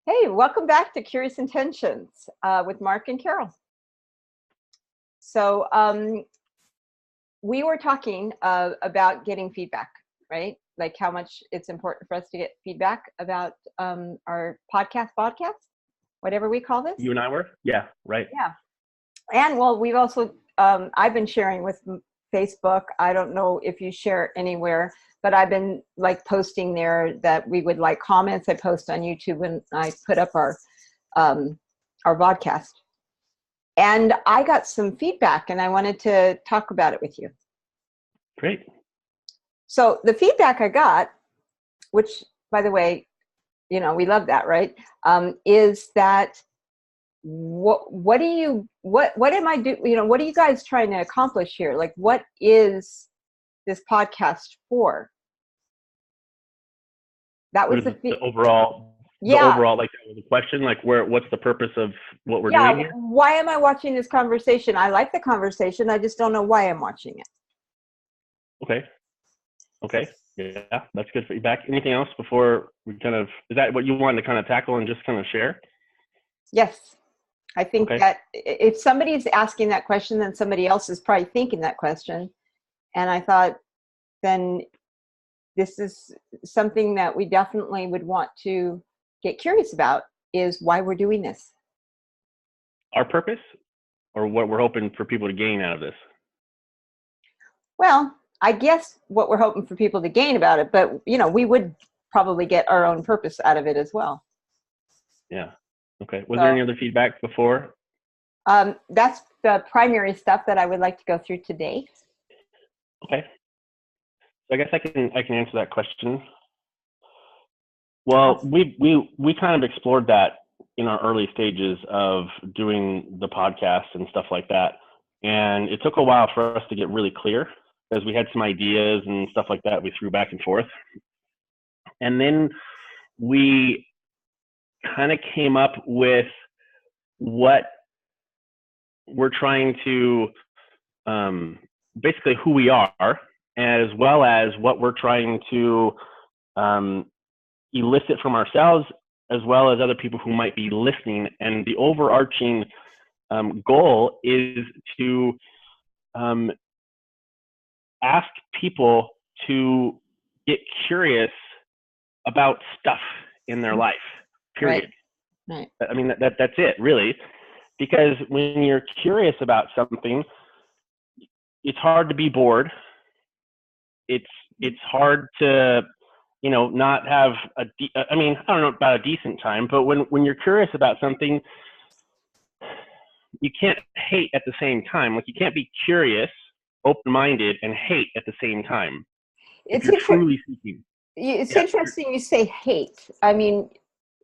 Hey, welcome back to Curious Intentions with Mark and Carol. So we were talking about getting feedback, right? Like how much it's important for us to get feedback about our podcast, whatever we call this. You and I were? Yeah, right. Yeah. And well, we've also, I've been sharing with Facebook. I don't know if you share anywhere, but I've been like posting there that we would like comments. I post on YouTube when I put up our podcast. And I got some feedback and I wanted to talk about it with you. Great. So the feedback I got, which by the way, you know, we love that, right? Is that what am I do? You know, what are you guys trying to accomplish here? Like, what is this podcast for? That was the overall. Yeah. The overall, like, that was the question. Like, what's the purpose of what we're doing here? Why am I watching this conversation? I like the conversation. I just don't know why I'm watching it. Okay. Yeah, that's good feedback. Anything else before we kind of, is that what you wanted to kind of tackle and just kind of share? Yes. I think that if somebody's asking that question, then somebody else is probably thinking that question. And I thought, then this is something that we definitely would want to get curious about, is why we're doing this. Our purpose, or what we're hoping for people to gain out of this? Well, I guess what we're hoping for people to gain about it, but you know, we would probably get our own purpose out of it as well. Yeah. Okay. Was there any other feedback before? That's the primary stuff that I would like to go through today. Okay. So I guess I can answer that question. Well, we kind of explored that in our early stages of doing the podcast and stuff like that. And it took a while for us to get really clear, because we had some ideas and stuff like that we threw back and forth. And then we kind of came up with what we're trying to, basically who we are, as well as what we're trying to elicit from ourselves, as well as other people who might be listening. And the overarching goal is to ask people to get curious about stuff in their life, period. Right. I mean, that's it, really. Because when you're curious about something, it's hard to be bored. It's hard to, you know, not have I mean, I don't know about a decent time, but when you're curious about something, you can't hate at the same time. Like, you can't be curious, open-minded, and hate at the same time. If you're truly seeking. It's interesting you say hate. I mean,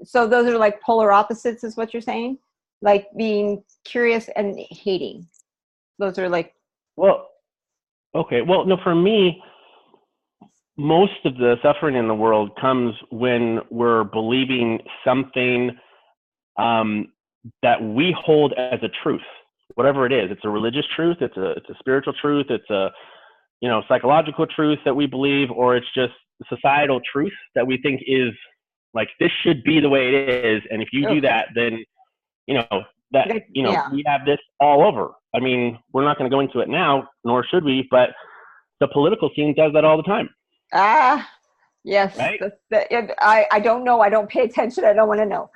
so those are like polar opposites, is what you're saying? Like being curious and hating. Those are like... Well, okay. Well, no, for me, most of the suffering in the world comes when we're believing something that we hold as a truth, whatever it is. It's a religious truth, it's a spiritual truth, it's a, you know, psychological truth that we believe, or it's just societal truth that we think is like, this should be the way it is, and if you do that, then, you know, that, you know, we have this all over. I mean, we're not going to go into it now, nor should we, but the political scene does that all the time. Yes. Right? I don't know. I don't pay attention. I don't want to know.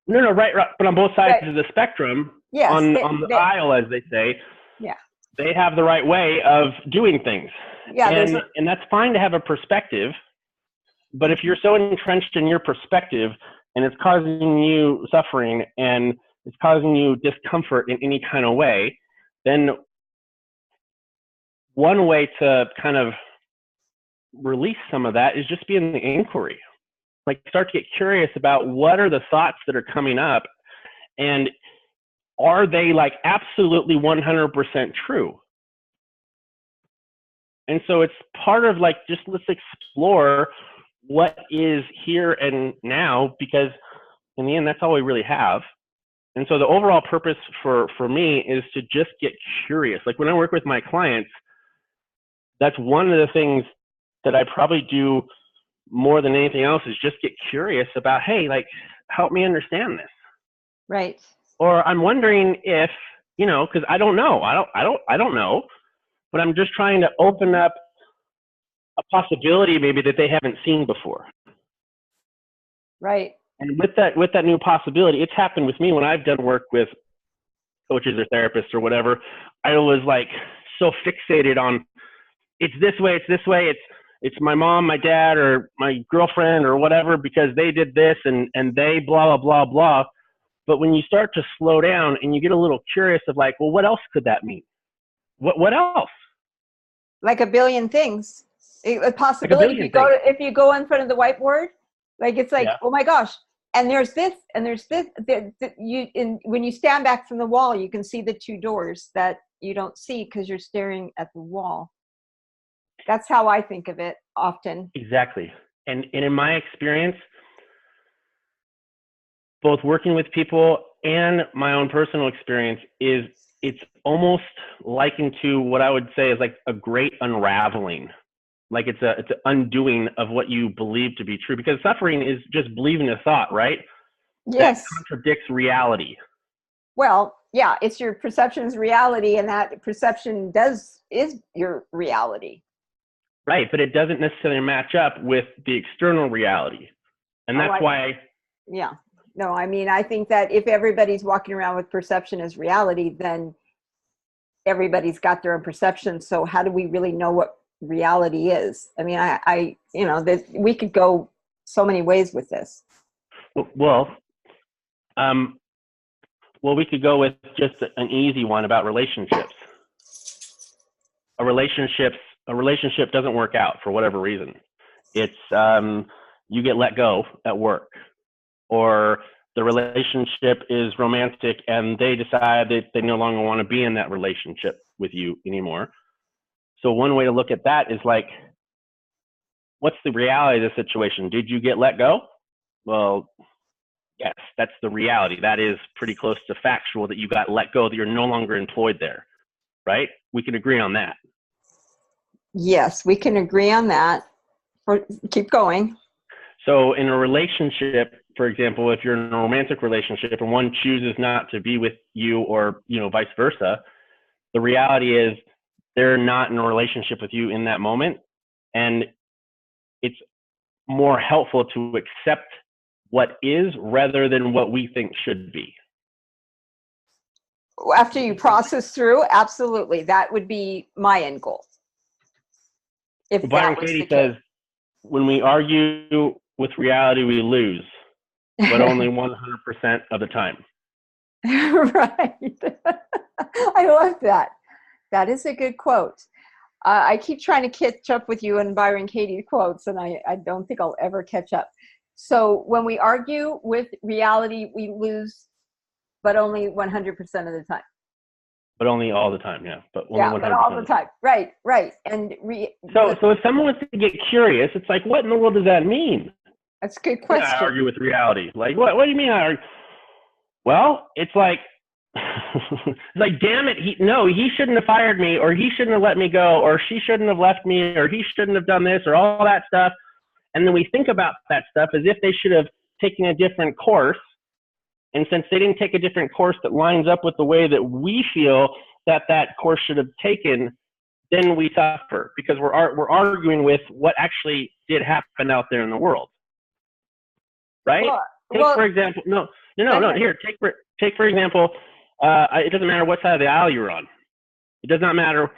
No, right. But on both sides of the spectrum, on the aisle, as they say, they have the right way of doing things. And that's fine to have a perspective. But if you're so entrenched in your perspective and it's causing you suffering and it's causing you discomfort in any kind of way, then one way to kind of release some of that is just be in the inquiry. Like, start to get curious about what are the thoughts that are coming up, and are they like absolutely 100% true? And so it's part of like, just let's explore what is here and now, because in the end, that's all we really have. And so the overall purpose for me is to just get curious. Like, when I work with my clients, that's one of the things that I probably do more than anything else is just get curious about, hey, like, help me understand this. Right. Or I'm wondering if, you know, because I don't know. I don't know. But I'm just trying to open up a possibility maybe that they haven't seen before. Right. And with that new possibility, it's happened with me when I've done work with coaches or therapists or whatever. I was like so fixated on it's this way, it's my mom, my dad, or my girlfriend or whatever because they did this and they blah, blah, blah, blah. But when you start to slow down and you get a little curious of like, well, what else could that mean? What else? Like a billion things. A possibility. Like if you go in front of the whiteboard, like it's like, yeah. Oh my gosh. And there's this, and there's this. When you stand back from the wall, you can see the two doors that you don't see because you're staring at the wall. That's how I think of it often. Exactly. And in my experience, both working with people and my own personal experience is it's almost likened to what I would say is like a great unraveling. Like it's an undoing of what you believe to be true, because suffering is just believing a thought, right? Yes. That contradicts reality. Well, yeah, it's your perception's reality, and that perception is your reality. Right, but it doesn't necessarily match up with the external reality. And that's why. Yeah. No, I mean, I think that if everybody's walking around with perception as reality, then everybody's got their own perception. So how do we really know what reality is? I mean, I you know, that we could go so many ways with this. Well, we could go with just an easy one about relationships. A relationship doesn't work out for whatever reason. It's you get let go at work, or the relationship is romantic and they decide that they no longer want to be in that relationship with you anymore. So one way to look at that is like, what's the reality of the situation? Did you get let go? Well, yes, that's the reality. That is pretty close to factual that you got let go, that you're no longer employed there, right? We can agree on that. Yes, we can agree on that. Keep going. So in a relationship, for example, if you're in a romantic relationship and one chooses not to be with you, or, you know, vice versa, the reality is they're not in a relationship with you in that moment. And it's more helpful to accept what is rather than what we think should be. After you process through, absolutely. That would be my end goal. If Byron Katie says, when we argue with reality, we lose, but only 100% of the time. Right. I love that. That is a good quote. I keep trying to catch up with you in Byron Katie quotes, and I don't think I'll ever catch up. So when we argue with reality, we lose, but only 100% of the time. But only all the time, yeah. But only 100%. But all the time. Right. And so if someone wants to get curious, it's like, what in the world does that mean? That's a good question. I argue with reality. Like, what do you mean I argue? Well, it's like, it's like, damn it, he shouldn't have fired me, or he shouldn't have let me go, or she shouldn't have left me, or he shouldn't have done this, or all that stuff. And then we think about that stuff as if they should have taken a different course. And since they didn't take a different course that lines up with the way that we feel that course should have taken, then we suffer, because we're arguing with what actually did happen out there in the world. Right? For example, here, take for example, it doesn't matter what side of the aisle you're on. It does not matter.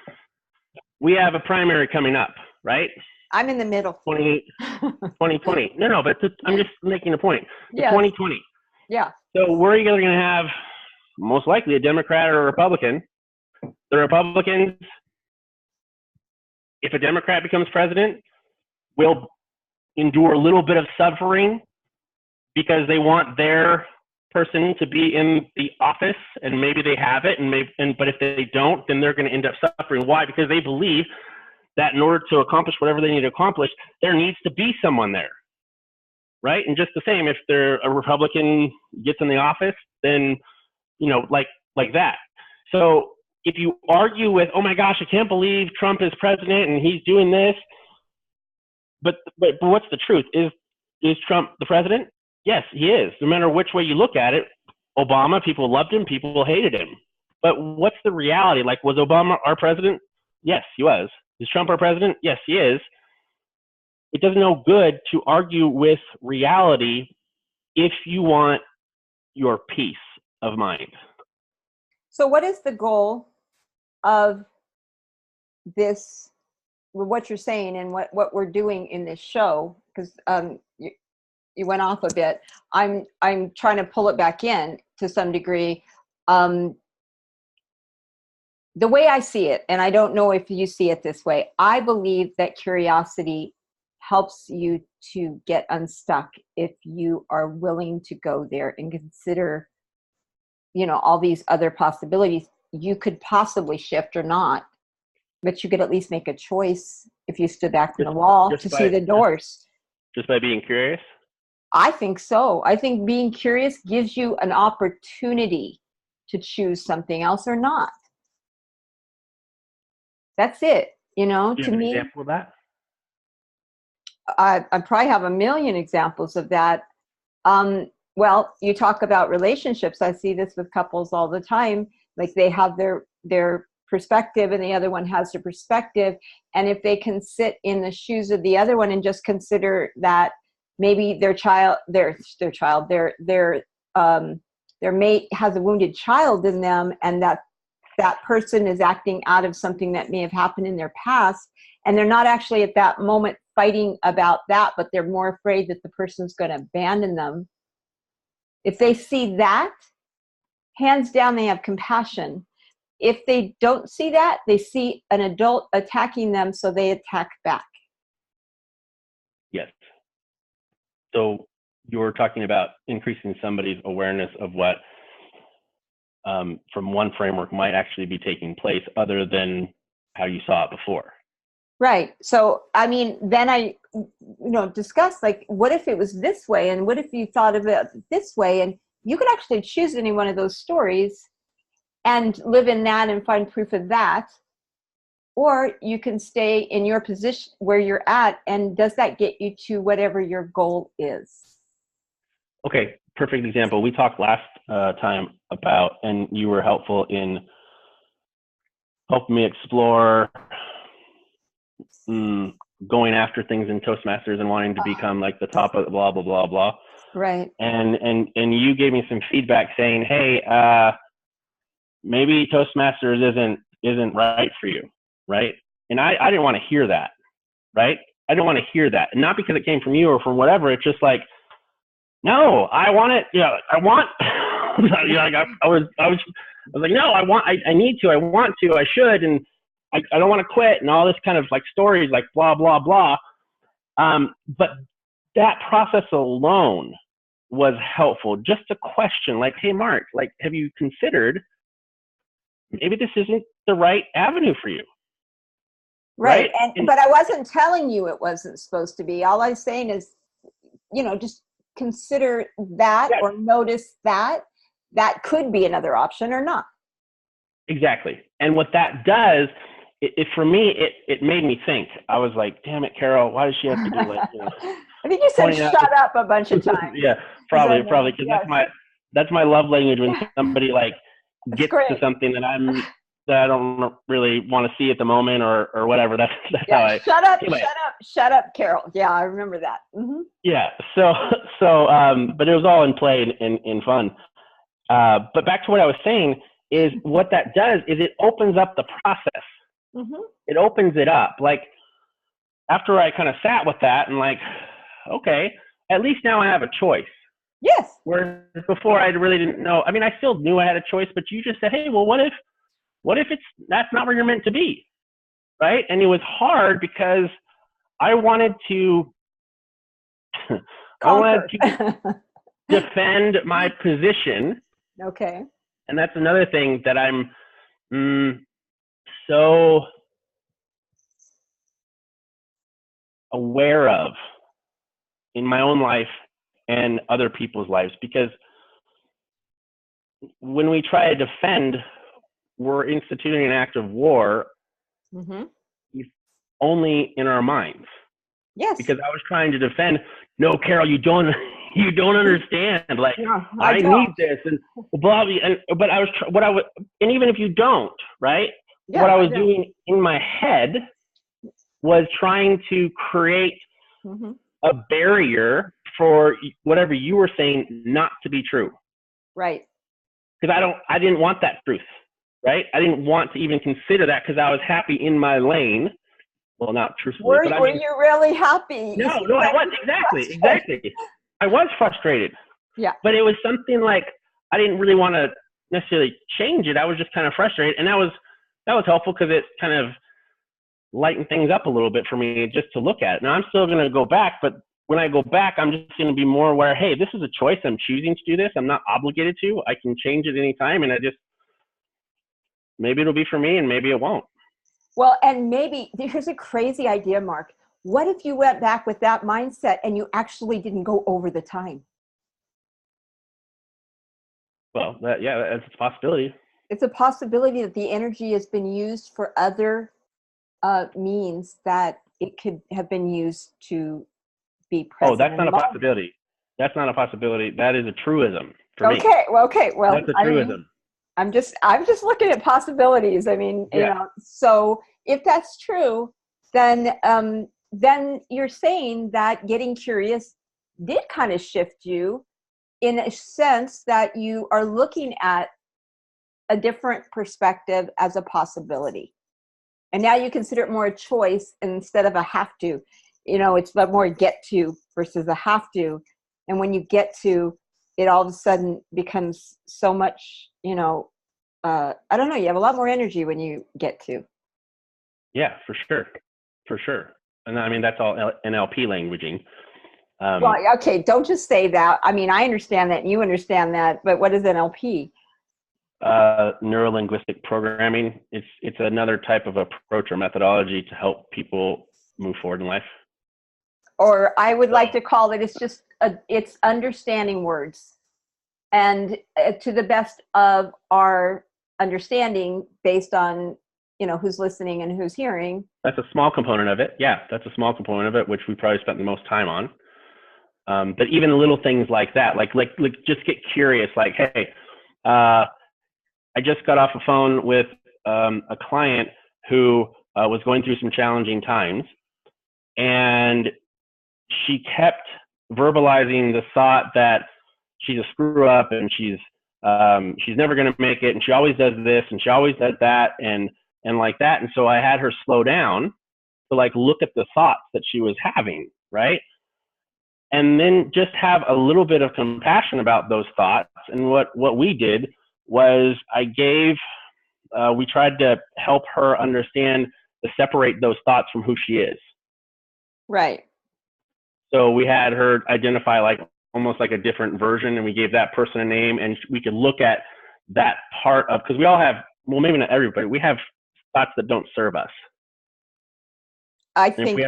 We have a primary coming up, right? I'm in the middle. 2020. No, but I'm just making a point. Yes. 2020. Yeah. So we're either going to have most likely a Democrat or a Republican. The Republicans, if a Democrat becomes president, will endure a little bit of suffering because they want their person to be in the office, and maybe they have it, but if they don't, then they're going to end up suffering. Why? Because they believe that in order to accomplish whatever they need to accomplish, there needs to be someone there. Right? And just the same, if a Republican gets in the office, then, like that. So if you argue with, oh my gosh, I can't believe Trump is president and he's doing this, but what's the truth? Is Trump the president? Yes, he is. No matter which way you look at it, Obama, people loved him, people hated him. But what's the reality? Like, was Obama our president? Yes, he was. Is Trump our president? Yes, he is. It does no good to argue with reality if you want your peace of mind. So what is the goal of this, what you're saying and what we're doing in this show? Because you went off a bit. I'm trying to pull it back in to some degree. The way I see it, and I don't know if you see it this way, I believe that curiosity helps you to get unstuck if you are willing to go there and consider, all these other possibilities. You could possibly shift or not, but you could at least make a choice if you stood back from the wall to see the doors. Just by being curious? I think so. I think being curious gives you an opportunity to choose something else or not. That's it. Do you To have an me, example of that? I probably have a million examples of that. Well, you talk about relationships. I see this with couples all the time. Like they have their perspective and the other one has their perspective. And if they can sit in the shoes of the other one and just consider that maybe their mate has a wounded child in them, and that person is acting out of something that may have happened in their past, and they're not actually at that moment fighting about that, but they're more afraid that the person's going to abandon them. If they see that, hands down, they have compassion. If they don't see that, they see an adult attacking them, so they attack back. Yes. So you're talking about increasing somebody's awareness of what from one framework might actually be taking place other than how you saw it before. Right. So, then I, discuss, like, what if it was this way? And what if you thought of it this way? And you could actually choose any one of those stories and live in that and find proof of that. Or you can stay in your position where you're at. And does that get you to whatever your goal is? Okay. Perfect example. We talked last time about, and you were helpful in helping me explore going after things in Toastmasters and wanting to become like the top of blah, blah, blah, blah. Right. And you gave me some feedback saying, hey, maybe Toastmasters isn't right for you. Right. And I didn't want to hear that. Right. I didn't want to hear that. And not because it came from you or from whatever. It's just like, no, I want it. I want, I was like, no, I need to, I want to, I should. And I don't want to quit and all this kind of like stories, like blah, blah, blah. But that process alone was helpful. Just a question like, hey, Mark, like, have you considered maybe this isn't the right avenue for you? Right. But I wasn't telling you it wasn't supposed to be. All I'm saying is, just consider that. Yes. Or notice that could be another option or not. Exactly. And what that does, for me, it made me think. I was like, damn it, Carol, why does she have to do like, I think you said shut up a bunch of times. Yeah, probably, because that's my love language when somebody like gets to something that I don't really want to see at the moment or whatever. That's how I shut up, Carol. Yeah, I remember that. Mm-hmm. Yeah. So, but it was all in play and in fun. But back to what I was saying is what that does is it opens up the process. Mm-hmm. It opens it up. Like after I kind of sat with that and like, okay, at least now I have a choice. Yes. Whereas before I really didn't know. I mean, I still knew I had a choice, but you just said, hey, well, what if that's not where you're meant to be, right? And it was hard because I wanted to defend my position. Okay. And that's another thing that I'm so aware of in my own life and other people's lives, because when we try to defend, we're instituting an act of war only in our minds. Yes. because I was trying to defend, no, Carol, you don't, you don't understand. Like, No, I I need don't. this and blah, blah, but I was, what I would, and even if you don't, right? Yeah, What I I was don't. doing in my head was trying to create Mm-hmm. a barrier for whatever you were saying not to be true. Right. Because I didn't want that truth, right? I didn't want to even consider that because I was happy in my lane. Well, not truthfully, but I Were mean, you really happy? You no, seem no, I like was you exactly, were frustrated. exactly. I was frustrated, Yeah. but it was something like I didn't really want to necessarily change it. I was just kind of frustrated, and that was helpful because it kind of lightened things up a little bit for me just to look at. Now I'm still going to go back, but when I go back, I'm just going to be more aware. Hey, this is a choice. I'm choosing to do this. I'm not obligated to. I can change it anytime, and maybe it'll be for me, and maybe it won't. Well, and maybe here's a crazy idea, Mark. What if you went back with that mindset and you actually didn't go over the time? Well, that's a possibility. It's a possibility that the energy has been used for other means that it could have been used to be Oh, present that's in not the a moment. possibility. That's not a possibility. That is a truism for me. Okay. Well, That's a I mean, truism. I'm just looking at possibilities. I mean, Yeah. so if that's true, then you're saying that getting curious did kind of shift you in a sense that you are looking at a different perspective as a possibility. And now you consider it more a choice instead of a have to. It's more get to versus a have to. And when you get to, it all of a sudden becomes so much, I don't know, you have a lot more energy when you get to. Yeah, for sure. For sure. And I mean, that's all NLP languaging. Well, okay, don't just say that. I mean, I understand that and you understand that, but what is NLP? Neuro-linguistic programming. It's another type of approach or methodology to help people move forward in life. Or I would like to call it, it's understanding words. And to the best of our understanding based on, who's listening and who's hearing. That's a small component of it. Yeah, that's a small component of it, which we probably spent the most time on. But even little things like that, like just get curious, like, hey, I just got off a phone with a client who was going through some challenging times, and she kept verbalizing the thought that she's a screw up and she's never going to make it, and she always does this and she always does that and like that. And so I had her slow down to like look at the thoughts that she was having, right? And then just have a little bit of compassion about those thoughts. And what we did was we tried to help her understand to separate those thoughts from who she is. Right. So we had her identify like almost like a different version, and we gave that person a name, and we could look at that part of, because we all have, well, maybe not everybody, we have thoughts that don't serve us. I think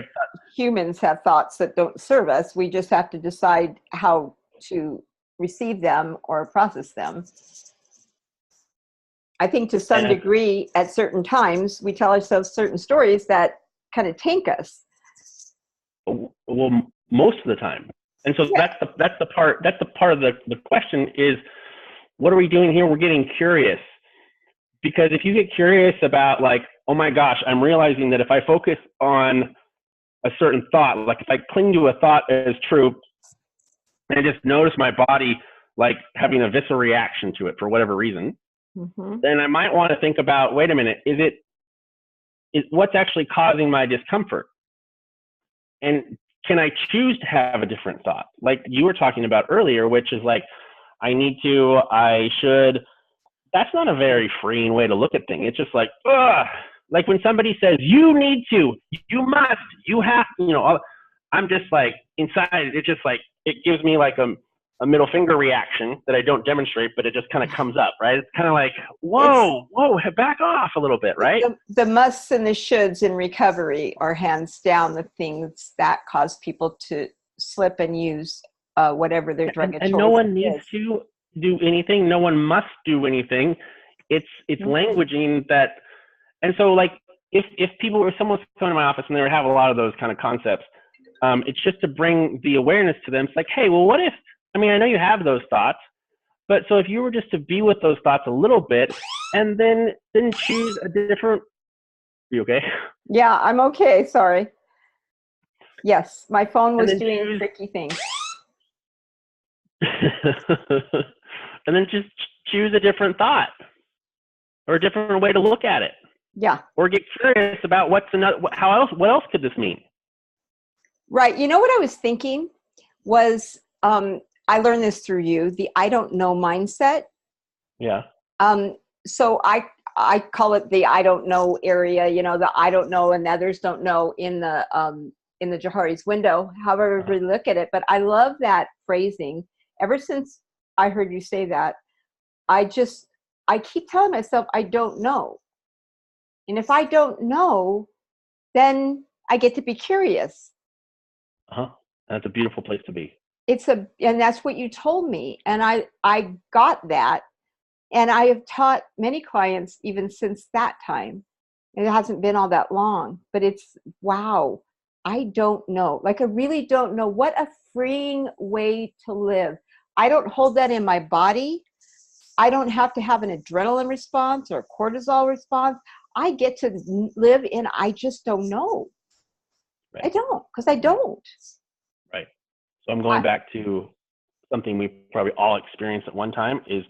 humans have thoughts that don't serve us. We just have to decide how to receive them or process them. I think to some degree, at certain times, we tell ourselves certain stories that kind of tank us. Well, most of the time. And so that's the part of the question is, what are we doing here? We're getting curious. Because if you get curious about like, oh my gosh, I'm realizing that if I focus on a certain thought, like if I cling to a thought as true, and I just notice my body like having a visceral reaction to it for whatever reason, then I might want to think about, wait a minute, is what's actually causing my discomfort? And can I choose to have a different thought? Like you were talking about earlier, which is like, I should. That's not a very freeing way to look at things. It's just like, ugh. Like when somebody says, you need to, you must, you have, I'm just like, inside, it's just like, it gives me like a middle finger reaction that I don't demonstrate, but it just kind of comes up, right? It's kind of like, whoa, back off a little bit, right? The musts and the shoulds in recovery are hands down the things that cause people to slip and use whatever their drug of choice is. And no one needs to do anything. No one must do anything. It's languaging that. And so like if someone's coming to my office and they have a lot of those kind of concepts, It's just to bring the awareness to them. It's like, hey, well, what if, I mean, I know you have those thoughts, but so if you were just to be with those thoughts a little bit and then choose a different, you okay? Yeah, I'm okay. Sorry. Yes, my phone was And then doing tricky things. and then just choose a different thought or a different way to look at it. Yeah. Or get curious about what else could this mean? Right. You know what I was thinking was, I learned this through you, the I don't know mindset. Yeah. So I call it the I don't know area, you know, the I don't know and others don't know in the Johari's window, however we look at it. But I love that phrasing. Ever since I heard you say that, I keep telling myself, I don't know. And if I don't know, then I get to be curious. That's a beautiful place to be. And that's what you told me. And I got that. And I have taught many clients even since that time. It hasn't been all that long, but it's, wow, I don't know. Like, I really don't know. What a freeing way to live. I don't hold that in my body. I don't have to have an adrenaline response or a cortisol response. I get to live in, I just don't know. Right. I don't, because I don't. Right. So I'm going back to something we probably all experienced at one time is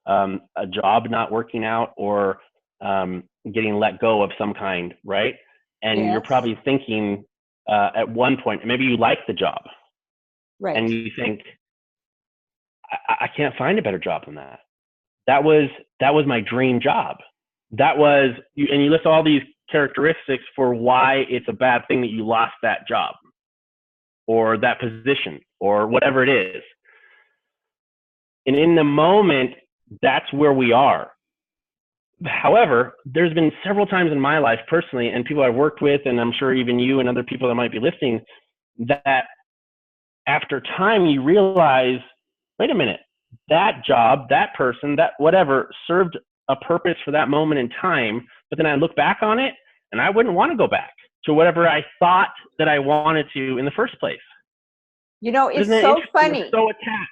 a job not working out or getting let go of some kind, right? And yes. You're probably thinking at one point, maybe you like the job. Right. And you think, I can't find a better job than that. That was my dream job. That was, and you list all these characteristics for why it's a bad thing that you lost that job or that position or whatever it is. And in the moment, that's where we are. However, there's been several times in my life personally, and people I've worked with, and I'm sure even you and other people that might be listening, that after time you realize, wait a minute, that job, that person, that whatever served a purpose for that moment in time, but then I look back on it and I wouldn't want to go back to whatever I thought that I wanted to in the first place. You know, it's so funny. We're so attached.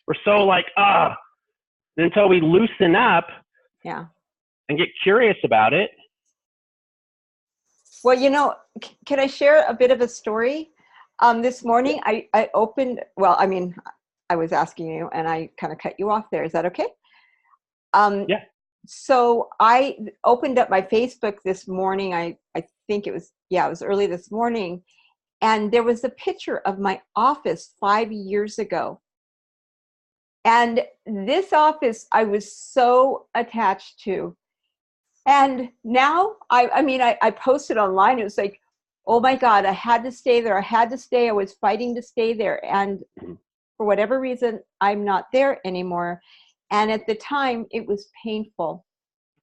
We're so like, until we loosen up and get curious about it. Well, you know, can I share a bit of a story? This morning, I opened, well, I mean, I was asking you and I kind of cut you off there. Is that okay? Yeah. So I opened up my Facebook this morning. I think it was early this morning. And there was a picture of my office 5 years ago. And this office I was so attached to. And now, I posted online. It was like, oh my God, I had to stay there. I had to stay. I was fighting to stay there. And for whatever reason, I'm not there anymore. And at the time, it was painful.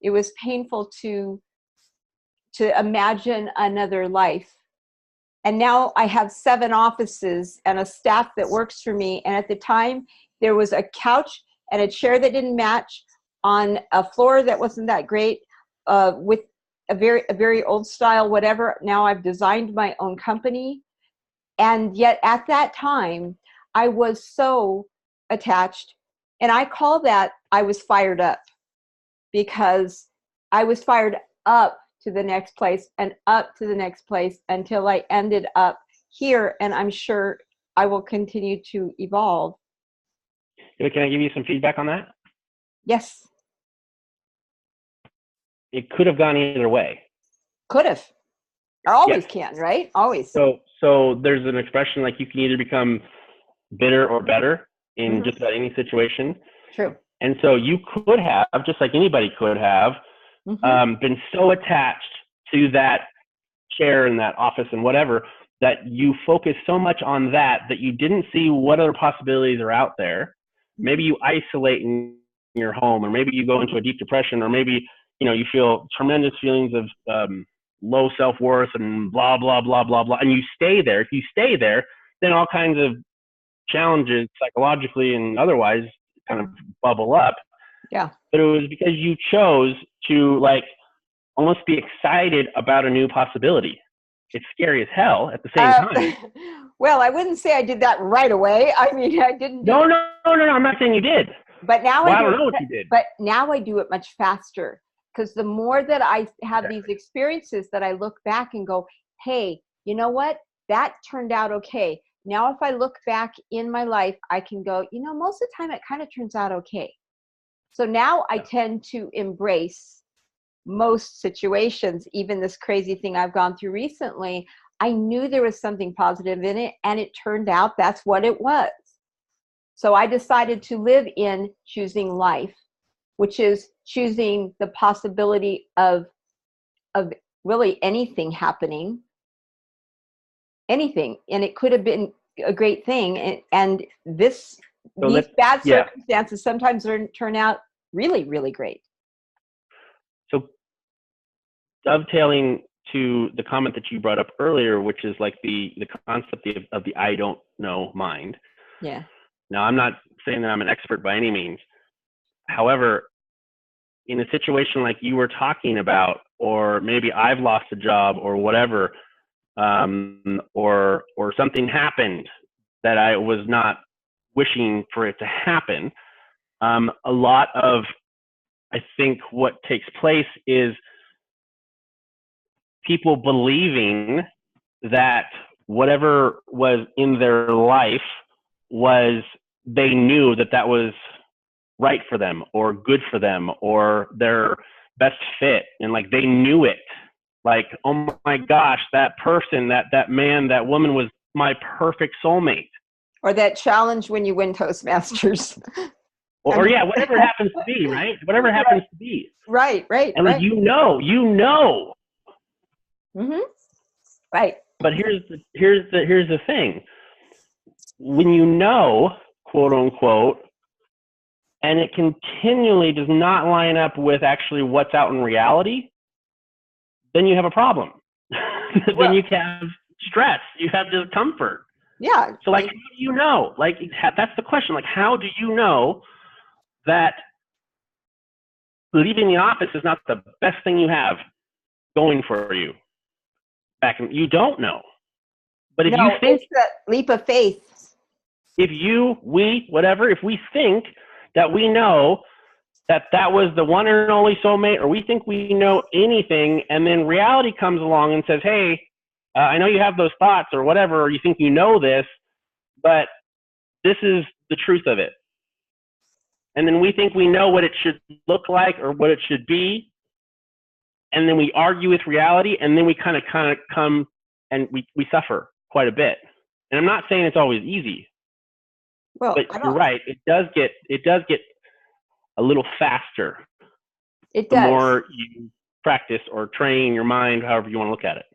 It was painful to imagine another life. And now I have 7 offices and a staff that works for me. And at the time, there was a couch and a chair that didn't match on a floor that wasn't that great, with a very old style, whatever. Now I've designed my own company. And yet at that time, I was so attached. And I call that, I was fired up, because I was fired up to the next place and up to the next place until I ended up here. And I'm sure I will continue to evolve. Can I give you some feedback on that? Yes. It could have gone either way. Could have. Or always can, right? Always. So there's an expression like you can either become bitter or better in just about any situation. True. And so you could have, just like anybody could have, been so attached to that chair in that office and whatever, that you focus so much on that you didn't see what other possibilities are out there. Maybe you isolate in your home, or maybe you go into a deep depression, or maybe, you feel tremendous feelings of low self-worth and blah, blah, blah, blah, blah. And you stay there. If you stay there, then all kinds of challenges psychologically and otherwise kind of bubble up. Yeah. But it was because you chose to almost be excited about a new possibility. it's scary as hell at the same time. Well, I wouldn't say I did that right away. I mean, I didn't do it. No. I'm not saying you did. But now well, I don't know what you did. But now I do it much faster, because the more that I have Exactly. these experiences that I look back and go, hey, you know what? That turned out okay. Now, if I look back in my life, I can go, most of the time it kind of turns out okay. So now I tend to embrace most situations, even this crazy thing I've gone through recently. I knew there was something positive in it, and it turned out that's what it was. So I decided to live in choosing life, which is choosing the possibility of really anything happening, anything. And it could have been a great thing. And these bad circumstances sometimes turn out really, really great. So dovetailing to the comment that you brought up earlier, which is like the concept of the I don't know mind. Yeah. Now, I'm not saying that I'm an expert by any means. However, in a situation like you were talking about, or maybe I've lost a job or whatever, or something happened that I was not wishing for it to happen, a lot of, I think, what takes place is people believing that whatever was in their life was, they knew that was right for them or good for them or their best fit, and like they knew it, like, oh my gosh, that person, that man, that woman was my perfect soulmate. Or that challenge when you win Toastmasters. or yeah, whatever it happens to be, right? Whatever it happens to be. Right. And like, you know. Mm-hmm. Right. But here's the thing. When you know, quote unquote, and it continually does not line up with actually what's out in reality, then you have a problem. Then you have stress, you have discomfort. Yeah. So like, how do you know? Like, that's the question. Like, how do you know that leaving the office is not the best thing you have going for you? You don't know. But if you think, it's that leap of faith. if we think that we know that was the one and only soulmate, or we think we know anything, and then reality comes along and says, hey, I know you have those thoughts or whatever, or you think you know this, but this is the truth of it. And then we think we know what it should look like or what it should be, and then we argue with reality, and then we kind of come and we suffer quite a bit. And I'm not saying it's always easy, but you're right. It does get a little faster. It does. The more you practice or train your mind, however you want to look at it.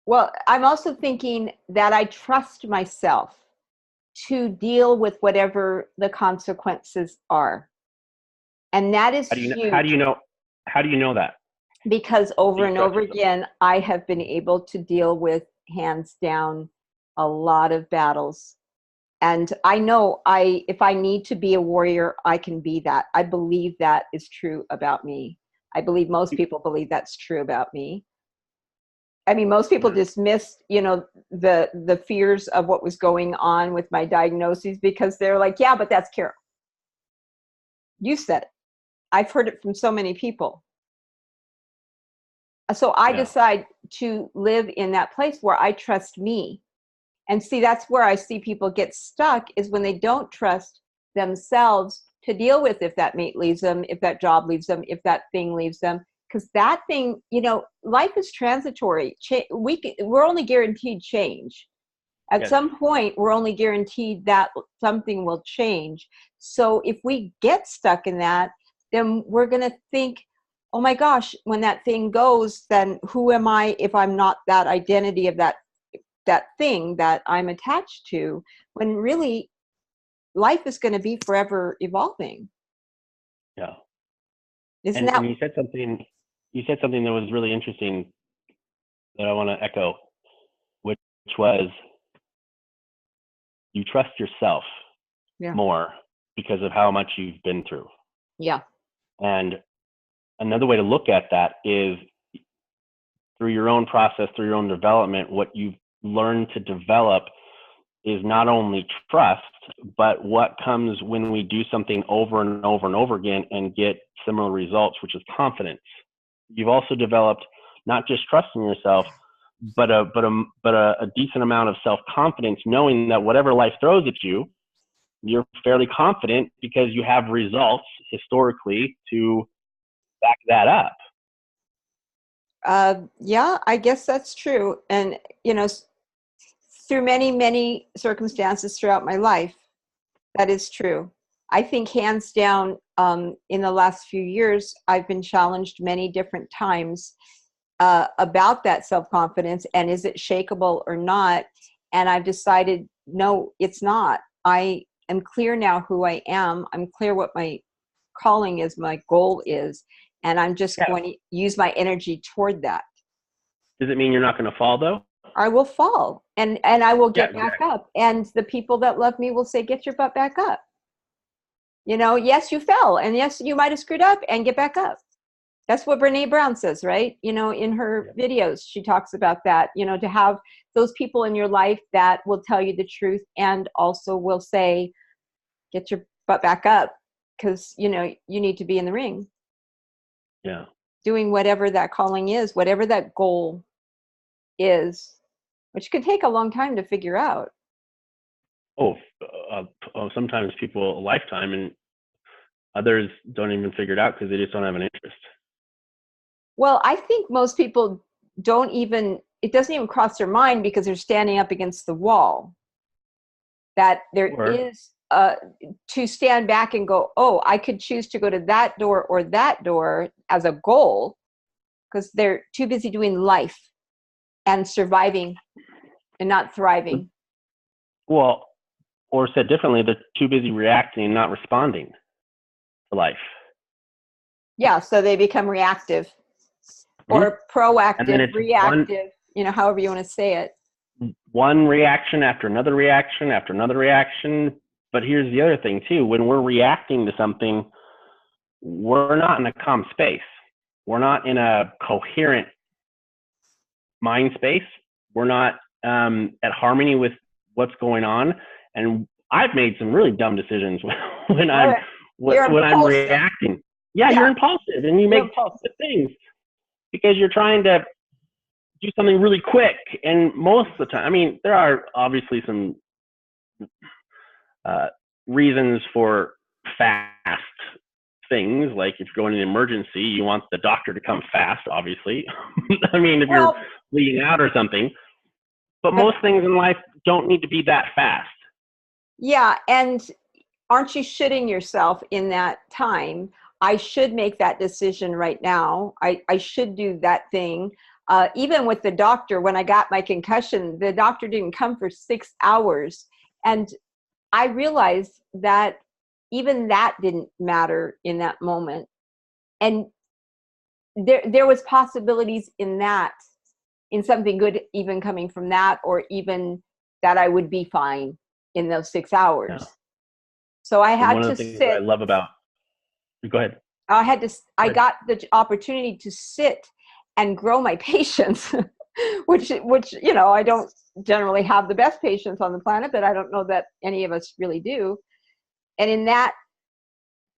Well, I'm also thinking that I trust myself to deal with whatever the consequences are. And that is huge. How do you know that? Because over and over again, I have been able to deal with, hands down, a lot of battles. And I know if I need to be a warrior, I can be that. I believe that is true about me. I believe most people believe that's true about me. I mean, most people dismissed, the fears of what was going on with my diagnoses, because they're like, yeah, but that's Carol. You said it. I've heard it from so many people. So I decide to live in that place where I trust me. And see, that's where I see people get stuck, is when they don't trust themselves to deal with if that mate leaves them, if that job leaves them, if that thing leaves them. Because that thing, life is transitory. We're only guaranteed change. At some point, we're only guaranteed that something will change. So if we get stuck in that, then we're going to think, oh my gosh, when that thing goes, then who am I if I'm not that identity of that thing that I'm attached to, when really life is going to be forever evolving. Yeah. And you said something that was really interesting that I want to echo, which was, you trust yourself more because of how much you've been through. Yeah. And another way to look at that is, through your own process, through your own development, what you've learned to develop is not only trust, but what comes when we do something over and over and over again and get similar results, which is confidence. You've also developed not just trust in yourself, but a decent amount of self-confidence, knowing that whatever life throws at you, you're fairly confident because you have results historically to back that up. Yeah, I guess that's true. And, through many, many circumstances throughout my life, that is true. I think hands down, in the last few years, I've been challenged many different times about that self-confidence and is it shakable or not? And I've decided, no, it's not. I am clear now who I am. I'm clear what my calling is, my goal is, and I'm just going to use my energy toward that. Does it mean you're not going to fall though? I will fall and I will get back up. And the people that love me will say, get your butt back up. Yes, you fell. And yes, you might have screwed up and get back up. That's what Brene Brown says, right? In her videos, she talks about that, to have those people in your life that will tell you the truth and also will say, get your butt back up because, you need to be in the ring. Yeah. Doing whatever that calling is, whatever that goal is, which could take a long time to figure out. Sometimes people a lifetime, and others don't even figure it out because they just don't have an interest. Well, I think most people it doesn't even cross their mind because they're standing up against the wall. That there is to stand back and go, oh, I could choose to go to that door or that door as a goal, because they're too busy doing life and surviving and not thriving. Well, or said differently, they're too busy reacting and not responding to life. Yeah, so they become reactive or proactive, reactive, however you want to say it. One reaction after another reaction after another reaction. But here's the other thing too. When we're reacting to something, we're not in a calm space. We're not in a coherent mind space. We're not at harmony with what's going on. And I've made some really dumb decisions when I'm reacting. Yeah, you're impulsive and you make impulsive things because you're trying to do something really quick. And most of the time, there are obviously some reasons for fast things. Like if you're going in an emergency, you want the doctor to come fast, obviously. If you're bleeding out or something. But most things in life don't need to be that fast. Yeah, and aren't you shitting yourself in that time? I should make that decision right now. I should do that thing. Even with the doctor, when I got my concussion, the doctor didn't come for 6 hours. And I realized that even that didn't matter in that moment. And there was possibilities in that, in something good even coming from that, or even that I would be fine in those 6 hours. Yeah. So I had to sit. That I love about, go ahead. I got the opportunity to sit and grow my patience, which I don't generally have the best patience on the planet, but I don't know that any of us really do. And in that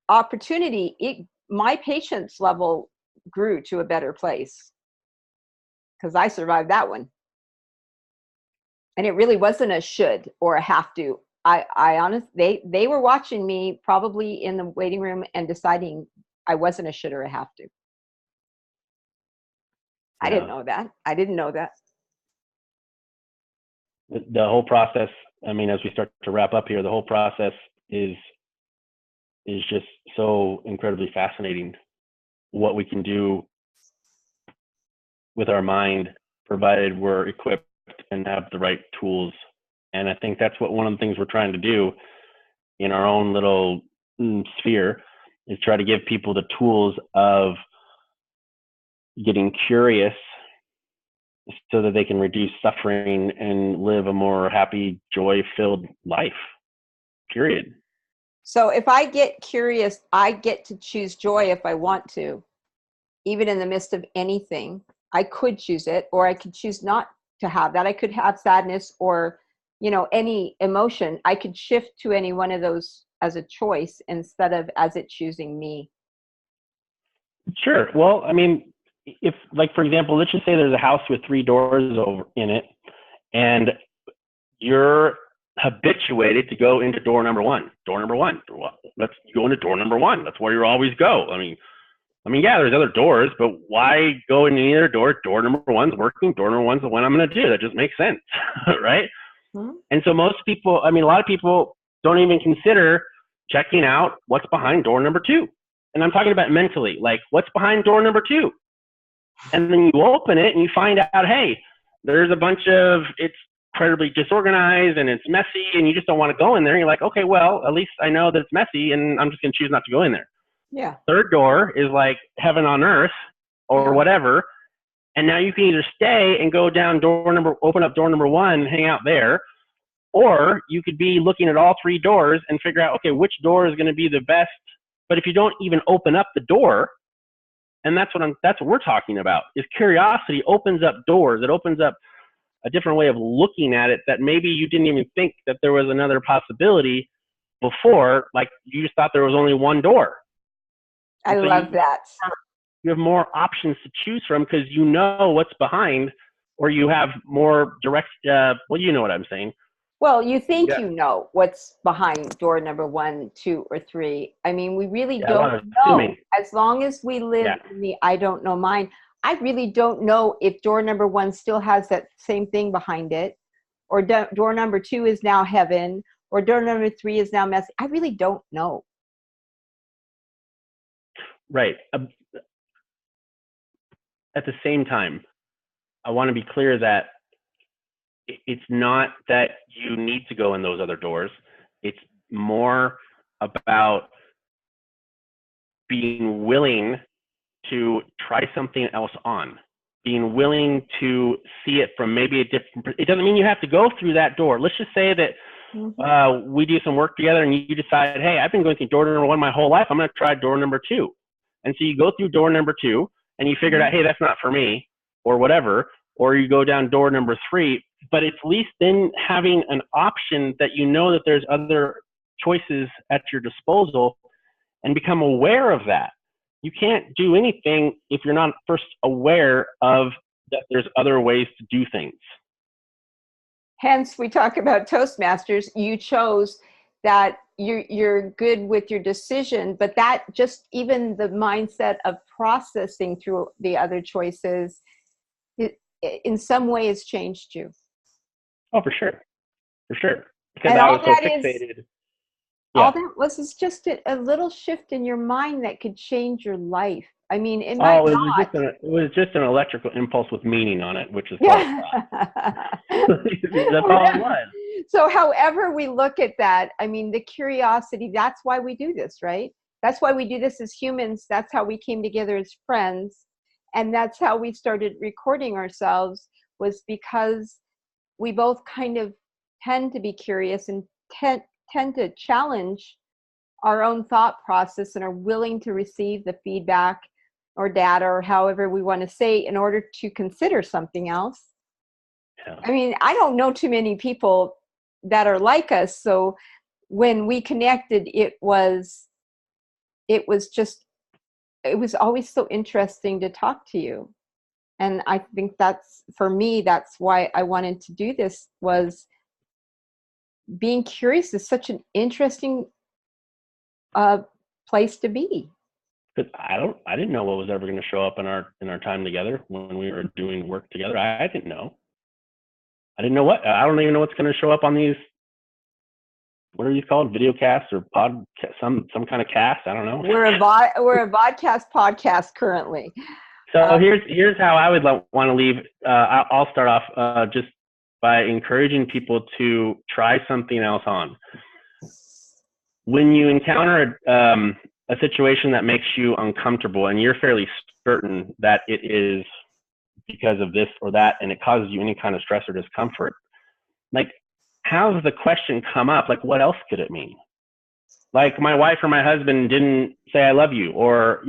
opportunity, my patience level grew to a better place because I survived that one. And it really wasn't a should or a have to. I honestly, they were watching me probably in the waiting room and deciding I wasn't a should or a have to. I didn't know that. The whole process, as we start to wrap up here, the whole process is just so incredibly fascinating. What we can do with our mind, provided we're equipped and have the right tools. And I think that's one of the things we're trying to do in our own little sphere, is try to give people the tools of getting curious so that they can reduce suffering and live a more happy, joy-filled life, period. So if I get curious, I get to choose joy if I want to, even in the midst of anything. I could choose it, or I could choose not to have that. I could have sadness or, any emotion. I could shift to any one of those as a choice instead of as it choosing me. Sure. Well, I mean, if, like, for example, let's just say there's a house with 3 doors over in it, and you're habituated to go into door number one. Door number one. Let's go into door number one. That's where you always go. I mean, yeah, there's other doors, but why go in either door? Door number one's working. Door number one's the one I'm going to do. That just makes sense, right? Mm-hmm. And so most people, I mean, a lot of people don't even consider checking out what's behind door number 2. And I'm talking about mentally, like, what's behind door number 2? And then you open it and you find out, hey, there's a bunch of, it's incredibly disorganized and it's messy, and you just don't want to go in there. And you're like, okay, well, at least I know that it's messy, and I'm just going to choose not to go in there. Yeah. Third door is like heaven on earth or whatever. And now you can either stay and go down open up door number 1, hang out there, or you could be looking at all 3 doors and figure out, okay, which door is going to be the best. But if you don't even open up the door, and that's what we're talking about, is curiosity opens up doors. It opens up a different way of looking at it that maybe you didn't even think that there was another possibility before. Like, you just thought there was only one door. I love that. You have more options to choose from because you know what's behind, or you have more direct, well, you know what I'm saying. Well, you think you know what's behind door number 1, 2, or 3. I mean, we really don't know. As long as we live in the I don't know mind, I really don't know if door number 1 still has that same thing behind it, or door number 2 is now heaven, or door number 3 is now messy. I really don't know. Right. At the same time, I want to be clear that it's not that you need to go in those other doors. It's more about being willing to try something else on, being willing to see it from maybe a different, it doesn't mean you have to go through that door. Let's just say that we do some work together and you decide, hey, I've been going through door number 1 my whole life. I'm going to try door number 2. And so you go through door number 2 and you figure out, hey, that's not for me, or whatever, or you go down door number 3, but at least then having an option that you know that there's other choices at your disposal, and become aware of that. You can't do anything if you're not first aware of that there's other ways to do things. Hence, we talk about Toastmasters. You chose that you're good with your decision, but that just even the mindset of processing through the other choices, it in some way has changed you. Oh, for sure. For sure. Because I was so fixated. All that was just a little shift in your mind that could change your life. I mean, it was just an electrical impulse with meaning on it, which is that's all it was. So however we look at that, I mean, the curiosity, that's why we do this, right? That's why we do this as humans. That's how we came together as friends. And that's how we started recording ourselves, was because we both kind of tend to be curious and tend to challenge our own thought process and are willing to receive the feedback or data or however we want to say in order to consider something else. Yeah. I mean, I don't know too many people that are like us. So when we connected, it was always so interesting to talk to you. And I think that's, for me, that's why I wanted to do this, was being curious is such an interesting place to be. Because I didn't know what was ever going to show up in our time together when we were doing work together. I didn't know. I didn't know what. I don't even know what's going to show up on these. What are these called? Video casts or pod? Some kind of cast. I don't know. We're a vodcast podcast currently. So here's how I would want to leave. I'll start off just by encouraging people to try something else on. When you encounter a situation that makes you uncomfortable and you're fairly certain that it is because of this or that, and it causes you any kind of stress or discomfort, like, how's the question come up? Like, what else could it mean? Like, my wife or my husband didn't say I love you, or,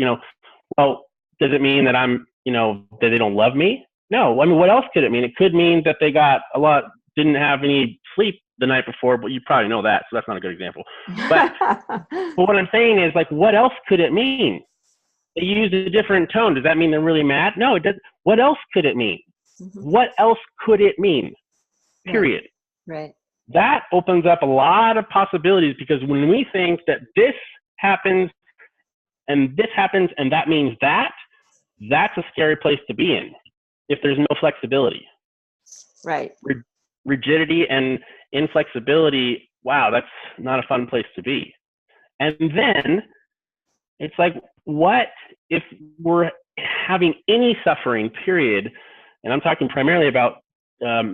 well, does it mean that I'm that they don't love me? No. I mean, what else could it mean? It could mean that they didn't have any sleep the night before, but you probably know that, so that's not a good example. But what I'm saying is, like, what else could it mean? They used a different tone. Does that mean they're really mad? No, it doesn't. What else could it mean? What else could it mean? Period. Right. That opens up a lot of possibilities, because when we think that this happens and this happens and that means that's a scary place to be in if there's no flexibility. Right. Rigidity and inflexibility, wow, that's not a fun place to be. And then it's like, what if we're having any suffering, period, and I'm talking primarily about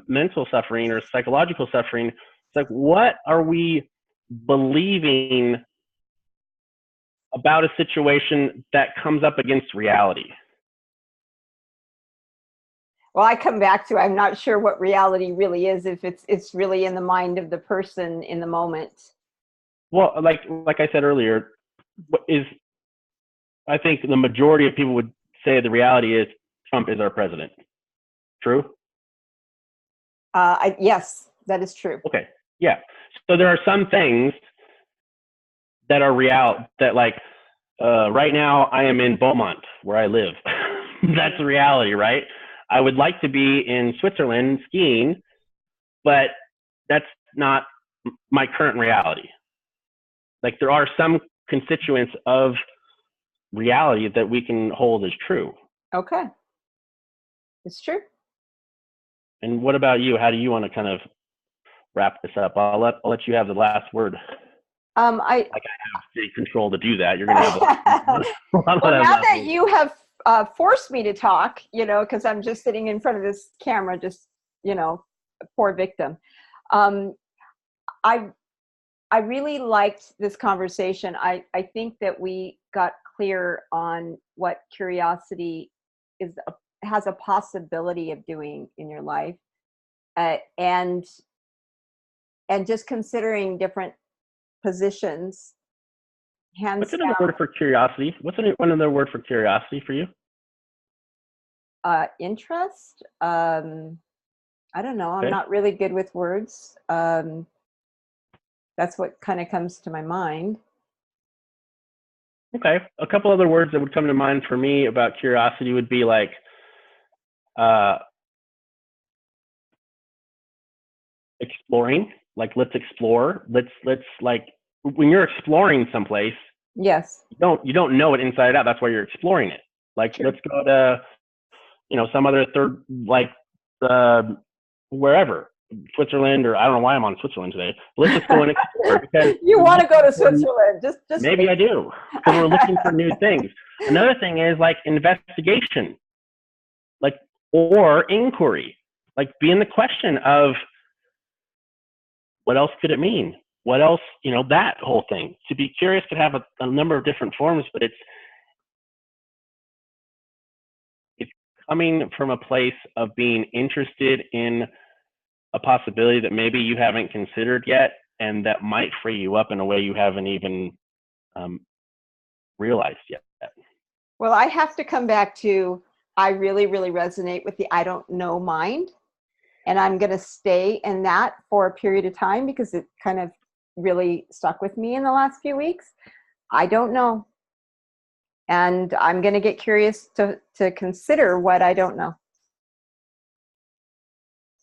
mental suffering or psychological suffering. It's like, what are we believing about a situation that comes up against reality? Well, I come back to, I'm not sure what reality really is, if it's really in the mind of the person in the moment. Well, like I said earlier, I think the majority of people would say the reality is Trump is our president. True? Yes, that is true. Okay. Yeah. So there are some things that are real, that like, right now I am in Beaumont where I live. That's a reality, right? I would like to be in Switzerland skiing, but that's not my current reality. Like, there are some constituents of reality that we can hold as true. Okay. It's true. And what about you? How do you want to kind of wrap this up? I'll let you have the last word. I have the control to do that. You're going to have well, now that you have forced me to talk, because I'm just sitting in front of this camera, just, poor victim. I really liked this conversation. I think that we got clear on what curiosity has a possibility of doing in your life, and just considering different positions. What's another word for curiosity? What's another word for curiosity for you? Interest. I don't know. Okay. I'm not really good with words. That's what kind of comes to my mind. Okay. A couple other words that would come to mind for me about curiosity would be like, exploring. Like, let's explore. Let's like, when you're exploring someplace, yes, you don't know it inside out. That's why you're exploring it. Like, sure. Let's go to, some other third, like, wherever, Switzerland, or I don't know why I'm on Switzerland today. Let's just go and explore. Because you want to go to Switzerland? Just maybe I do, because we're looking for new things. Another thing is like investigation, like, or inquiry, like being the question of, what else could it mean? What else, that whole thing. To be curious could have a number of different forms, but it's coming from a place of being interested in a possibility that maybe you haven't considered yet, and that might free you up in a way you haven't even realized yet. Well, I have to come back to, I really, really resonate with the I don't know mind. And I'm going to stay in that for a period of time, because it kind of really stuck with me in the last few weeks. I don't know. And I'm going to get curious to consider what I don't know.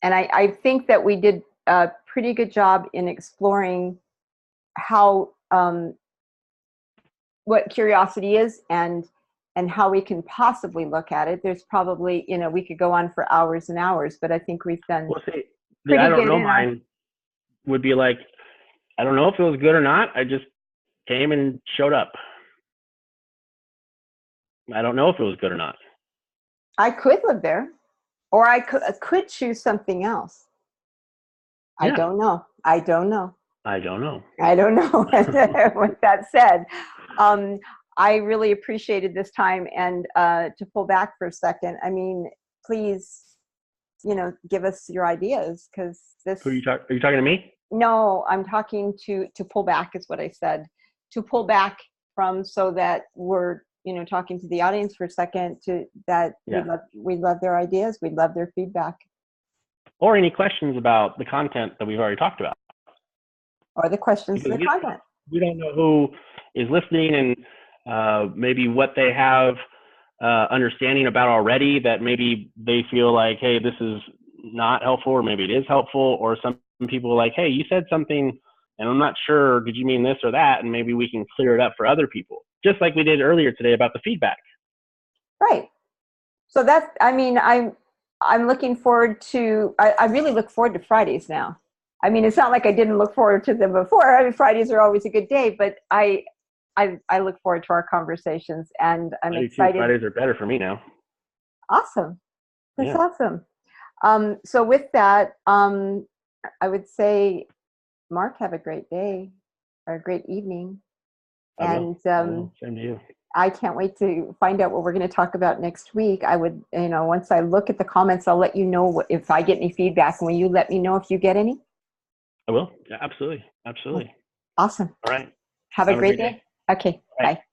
And I think that we did a pretty good job in exploring how, what curiosity is, and how we can possibly look at it. There's probably, we could go on for hours and hours, but I think we've done. Well, see, the I don't know mine would be like, I don't know if it was good or not. I just came and showed up. I don't know if it was good or not. I could live there, or I could choose something else. Yeah. I don't know. With that said, I really appreciated this time, and to pull back for a second, I mean, please, give us your ideas, because this. Are you talking to me? No, I'm talking to pull back is what I said. To pull back from, so that we're talking to the audience for a second, that Yeah. we'd love their ideas. We'd love their feedback. Or any questions about the content that we've already talked about. Or the questions to the content. We don't know who is listening and maybe what they have understanding about already, that maybe they feel like, hey, this is not helpful, or maybe it is helpful, or some people are like, hey, you said something and I'm not sure, did you mean this or that? And maybe we can clear it up for other people, just like we did earlier today about the feedback. Right. So that's, I mean, I'm looking forward to, I really look forward to Fridays now. I mean, it's not like I didn't look forward to them before. I mean, Fridays are always a good day, but I look forward to our conversations, and I'm excited. Fridays are better for me now. Awesome. That's awesome. So with that, I would say, Mark, have a great day or a great evening. And same to you. I can't wait to find out what we're going to talk about next week. I would, once I look at the comments, I'll let you know if I get any feedback. Will you let me know if you get any? I will. Yeah, absolutely. Absolutely. Awesome. All right. Have a great day. Okay. Bye. Bye.